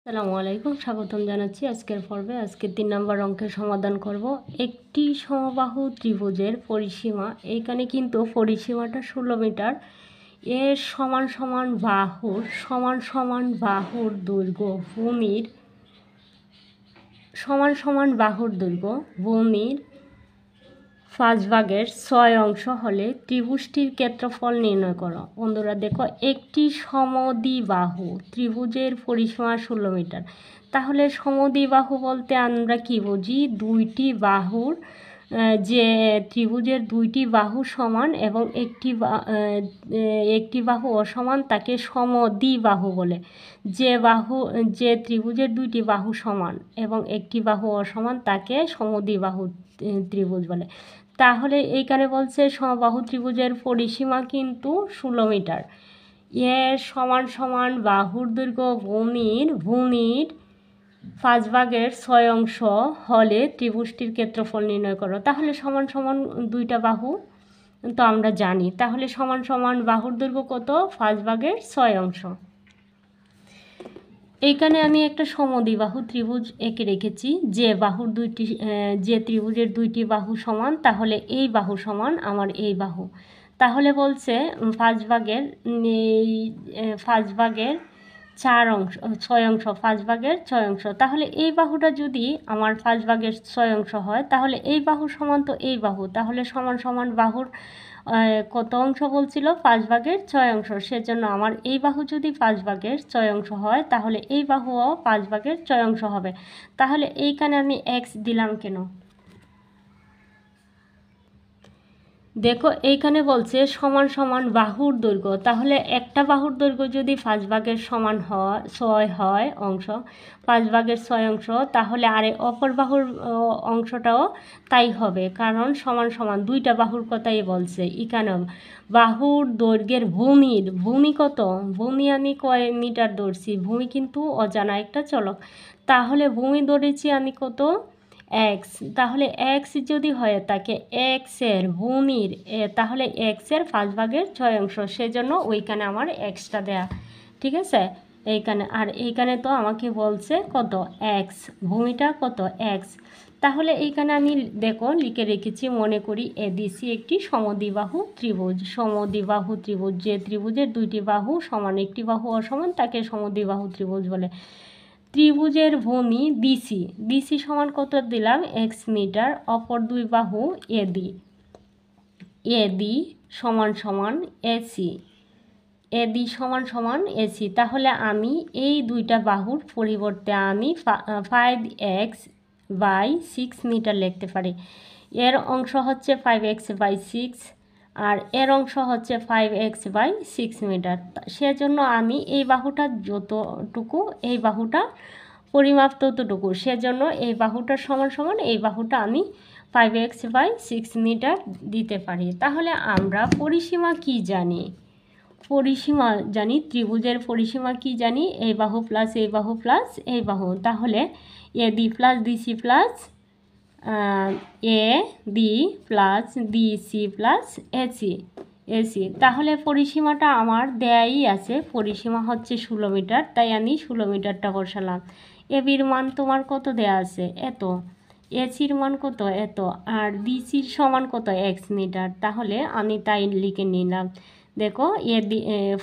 আসসালামু আলাইকুম, স্বাগতম জানাচ্ছি আজকের পর্বে। আজকে 3 নম্বর অঙ্কের সমাধান করব। একটি সমবাহু ত্রিভুজের পরিসীমা, এইখানে কিন্তু পরিসীমাটা 16 মিটার। এর সমান সমান বাহুর দৈর্ঘ্য ভূমির ভূমির 5/6 অংশ হলে ত্রিভুজটির ক্ষেত্রফল নির্ণয় করো। বন্ধুরা দেখো, একটি সমদ্বিবাহু ত্রিভুজের পরিসীমা 16 মিটার। তাহলে সমদ্বিবাহু বলতে আমরা কি বুঝি? দুইটি বাহুর যে ত্রিভুজের দুইটি বাহু সমান এবং একটি বাহু অসমান তাকে সমদ্বিবাহু বলে। যে ত্রিভুজের দুইটি বাহু সমান এবং একটি বাহু অসমান তাকে সমদ্বিবাহু ত্রিভুজ বলে। তাহলে এইখানে বলছে সমবাহু ত্রিভুজের পরিসীমা কিন্তু 16 মিটার। এর সমান বাহুর দৈর্ঘ্য ভূমির 5/6 অংশ হলে ত্রিভুজটির ক্ষেত্রফল নির্ণয় করো। তাহলে সমান দুইটা বাহু তো আমরা জানি, তাহলে সমান বাহুর দৈর্ঘ্য কত? 5/6 অংশ। এইখানে আমি একটা সমদ্বিবাহু ত্রিভুজ এঁকে রেখেছি। যে ত্রিভুজের দুইটি বাহু সমান, তাহলে এই বাহু সমান আমার এই বাহু। তাহলে বলছে 5/6 অংশ। তাহলে এই বাহুটা যদি আমার 5/6 অংশ হয়, তাহলে এই বাহু সমান তো এই বাহু, তাহলে সমান বাহুর কত অংশ বলছিল? 5/6 অংশ। সেজন্য আমার এই বাহু যদি 5/6 অংশ হয়, তাহলে এই বাহুও 5/6 অংশ হবে। তাহলে এইখানে আমি এক্স দিলাম কেন? দেখো, এইখানে বলছে সমান বাহুর দৈর্ঘ্য। তাহলে একটা বাহুর দৈর্ঘ্য যদি 5/6 হয় অংশ, 5/6 অংশ, তাহলে অপর বাহুর অংশটাও তাই হবে, কারণ সমান দুইটা বাহুর কথাই বলছে। এখানে বাহুর দৈর্ঘ্যের ভূমি কত? ভূমি আমি কয় মিটার ধরছি? ভূমি কিন্তু অজানা একটা চলক। তাহলে ভূমি ধরেছি আমি কত? এক্স। তাহলে এক্স যদি হয়ে থাকে এক্সের ভূমির, তাহলে এক্সের 5/6 অংশ, সেজন্য ওইখানে আমার এক্সটা দেয়া। ঠিক আছে? এইখানে তো আমাকে বলছে কত? এক্স। ভূমিটা কত? এক্স। তাহলে এইখানে আমি দেখো লিখে রেখেছি, মনে করি এবিসি একটি সমদ্বিবাহু ত্রিভুজ। যে ত্রিভুজের দুইটি বাহু সমান, একটি বাহু অসমান, তাকে সমদ্বিবাহু ত্রিভুজ বলে। ত্রিভুজের ভূমি বিসি সমান কত দিলাম? X metre. অপর দুই বাহু এডি সমান এসি। তাহলে আমি এই দুইটা বাহুর পরিবর্তে আমি 5x/6 মিটার লিখতে পারি। এর অংশ হচ্ছে 5x/6 আর এর অংশ হচ্ছে 5x/6 মিটার। সেজন্য আমি এই বাহুটা যতটুকু, এই বাহুটা পরিমাপ ততটুকু, সেজন্য এই বাহুটার সমান এই বাহুটা আমি 5x/6 মিটার দিতে পারি। তাহলে আমরা পরিসীমা কি জানি? ত্রিভুজের পরিসীমা কি জানি? এই বাহু প্লাস এই বাহু প্লাস এই বাহু। তাহলে AD plus DC plus BC plus AC. তাহলে পরিসীমাটা আমার দেয়াই আছে, পরিসীমা হচ্ছে 16 মিটার, তাই আমি 16 মিটারটা বসালাম। এবির মান তোমার কত দেয়া আছে? এত। এসির মান কত? এত। আর বিসির সমান কত? X metre. তাহলে আমি তাই লিখে নিলাম। দেখো,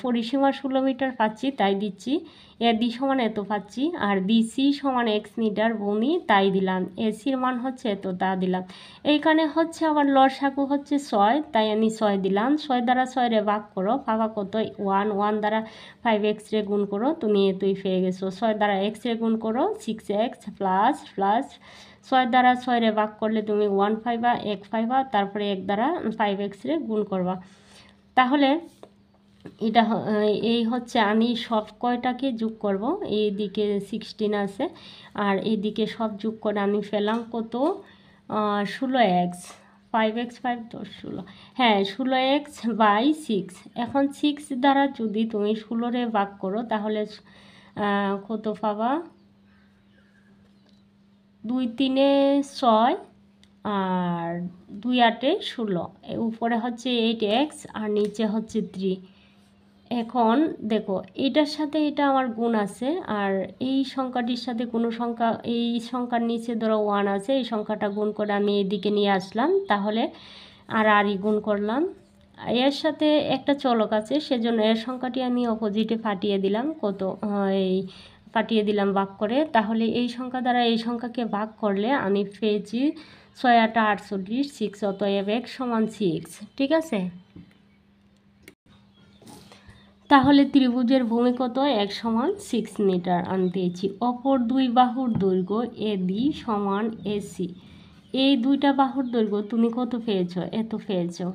পরিসীমা 16 মিটার পাচ্ছি, তাই দিচ্ছি। এডি সমান এত পাচ্ছি, আর বিসি সমান এক্স মিটার ভূমি, তাই দিলাম। এসির মান হচ্ছে এত, তা দিলাম। এইখানে হচ্ছে আমার লসাগু হচ্ছে 6, তাই আমি 6 দিলাম। 6 দ্বারা 6 রে ভাগ করো, পাবা কত? 1 দ্বারা 5x রে গুণ করো, তুমি এতই পেয়ে গেছো। 6 দ্বারা x রে গুণ করো, 6x প্লাস 6 দ্বারা 6 রে ভাগ করলে তুমি 1 পাইবা, 1 পাইবা, তারপরে 1 দ্বারা 5x রে গুণ করবা। তাহলে এই হচ্ছে, আমি সব কয়টাকে যোগ করব। এইদিকে 16 আছে আর এইদিকে সব যোগ করে আমি পেলাম কত? 16x। 5x 5 তো 16, হ্যাঁ 16x/6। এখন 6 দ্বারা যদি তুমি 16 রে ভাগ করো, তাহলে কত পাবা? 2 3 6 আর 2 8 16। উপরে হচ্ছে 8x আর নিচে হচ্ছে 3। এখন দেখো এটার সাথে এটা আমার গুণ আছে, আর এই সংখ্যাটির সাথে কোনো সংখ্যা, এই সংখ্যার নিচে ধরো 1 আছে, এই সংখ্যাটা গুণ করে আমি এদিকে নিয়ে আসলাম, তাহলে আরই গুণ করলাম। এর সাথে একটা চলক আছে, সেজন্য এর সংখ্যাটি আমি অপোজিটে ফাটিয়ে দিলাম, কত এই ফাটিয়ে দিলাম ভাগ করে। তাহলে এই সংখ্যা দ্বারা এই সংখ্যাকে ভাগ করলে আমি পেয়েছি 6 8 48 6, অতএব x সমান 6। ঠিক আছে, তাহলে ত্রিভুজের ভূমি কত? x সমান 6 মিটার আমি পেয়েছি। অপর দুই বাহুর দৈর্ঘ্য এডি সমান এসি, এই দুইটা বাহুর দৈর্ঘ্য তুমি কত পেয়েছো? এত পেয়েছো।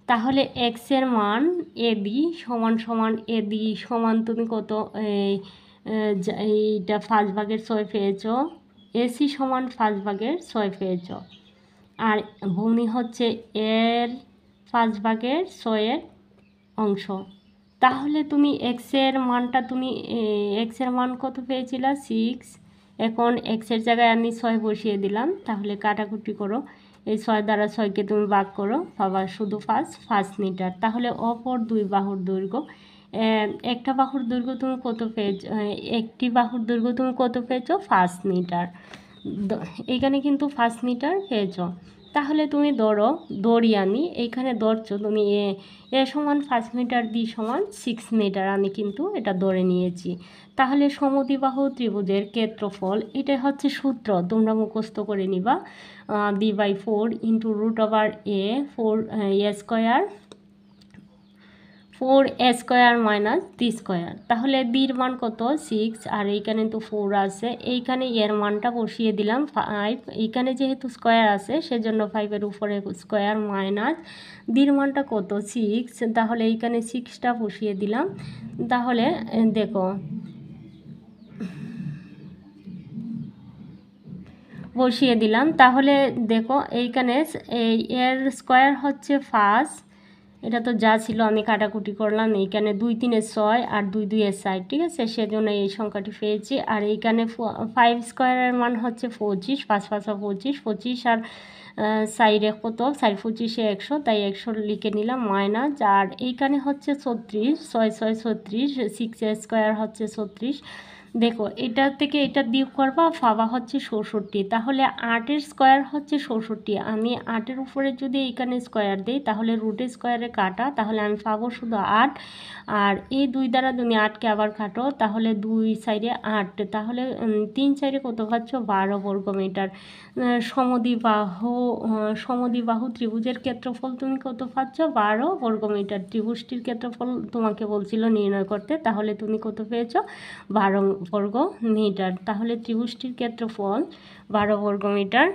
তাহলে x এর মান এডি সমান সমান, এডি সমান তুমি কত? এইটা 5/6 পেয়েছো। এসি সমান 5/6 পেয়েছো। আর ভূমি হচ্ছে এর 5/6 অংশ। তাহলে তুমি এক্সের মানটা, তুমি এক্সের মান কত পেয়েছিল? 6। এখন এক্সের জায়গায় আমি 6 বসিয়ে দিলাম, তাহলে কাটাকুটি করো, এই 6 দ্বারা 6কে তুমি ভাগ করো, পাবা শুধু 5 মিটার। তাহলে অপর দুই বাহুর দৈর্ঘ্য, একটা বাহুর দৈর্ঘ্য তুমি কত পেয়েছো? একটি বাহুর দৈর্ঘ্য তুমি কত পেয়েছো? 5 মিটার। এইখানে কিন্তু 5 মিটার পেয়েছো। তাহলে তুমি দৌড়ি আমি এইখানে ধরছো তুমি এ সমান 5 মিটার, বি সমান 6 মিটার, আমি কিন্তু এটা ধরে নিয়েছি। তাহলে সমদ্বিবাহু ত্রিভুজের ক্ষেত্রফল, এটা হচ্ছে সূত্র, তোমরা মুখস্থ করে নিবা। b/4 into √a 4 square, 4 square minus d square. তাহলে বির মান কত? 6, আর এইখানে তো 4 আছে, এইখানে এর মানটা বসিয়ে দিলাম 5। এইখানে যেহেতু স্কোয়ার আছে সেজন্য 5-এর উপরে স্কোয়ার মাইনাস বির মানটা কত? 6। তাহলে এইখানে 6টা বসিয়ে দিলাম। তাহলে দেখো বসিয়ে দিলাম, তাহলে দেখো এইখানে এর স্কোয়ার হচ্ছে 5, এটা তো যা ছিল আমি কাটাকুটি করলাম, এইখানে 2 3 6 আর 2 2 6, ঠিক আছে, সেজন্য এই সংখ্যাটি পেয়েছি। আর এইখানে 5 স্কোয়ারের মান হচ্ছে 25, 5 5 25, 25 আর 4 কত? 4 25 100, তাই 100 লিখে নিলাম মাইনাস। আর এইখানে হচ্ছে 36, 6 6 36, 6 স্কোয়ার হচ্ছে 36। দেখো এটা থেকে এটা বিয়োগ করবা, পাবা হচ্ছে 66। তাহলে 8-এর স্কোয়ার হচ্ছে 66। আমি 8-এর উপরে যদি এইখানে স্কোয়ার দিই, তাহলে রুটের স্কোয়ারে কাটা, তাহলে আমি পাবো শুধু 8। আর এই 2 দ্বারা তুমি 8কে আবার কাটো, তাহলে 2 সাইডে 8, তাহলে 3 সাইডে কত পাচ্ছ? 12 বর্গমিটার। সমদ্বিবাহু ত্রিভুজের ক্ষেত্রফল তুমি কত পাচ্ছ? 12 বর্গমিটার। ত্রিভুজটির ক্ষেত্রফল তোমাকে বলছিল নির্ণয় করতে, তাহলে তুমি কত পেয়েছ? 12 বর্গ মিটার। তাহলে ত্রিভুজটির ক্ষেত্রফল 12 বর্গ মিটার।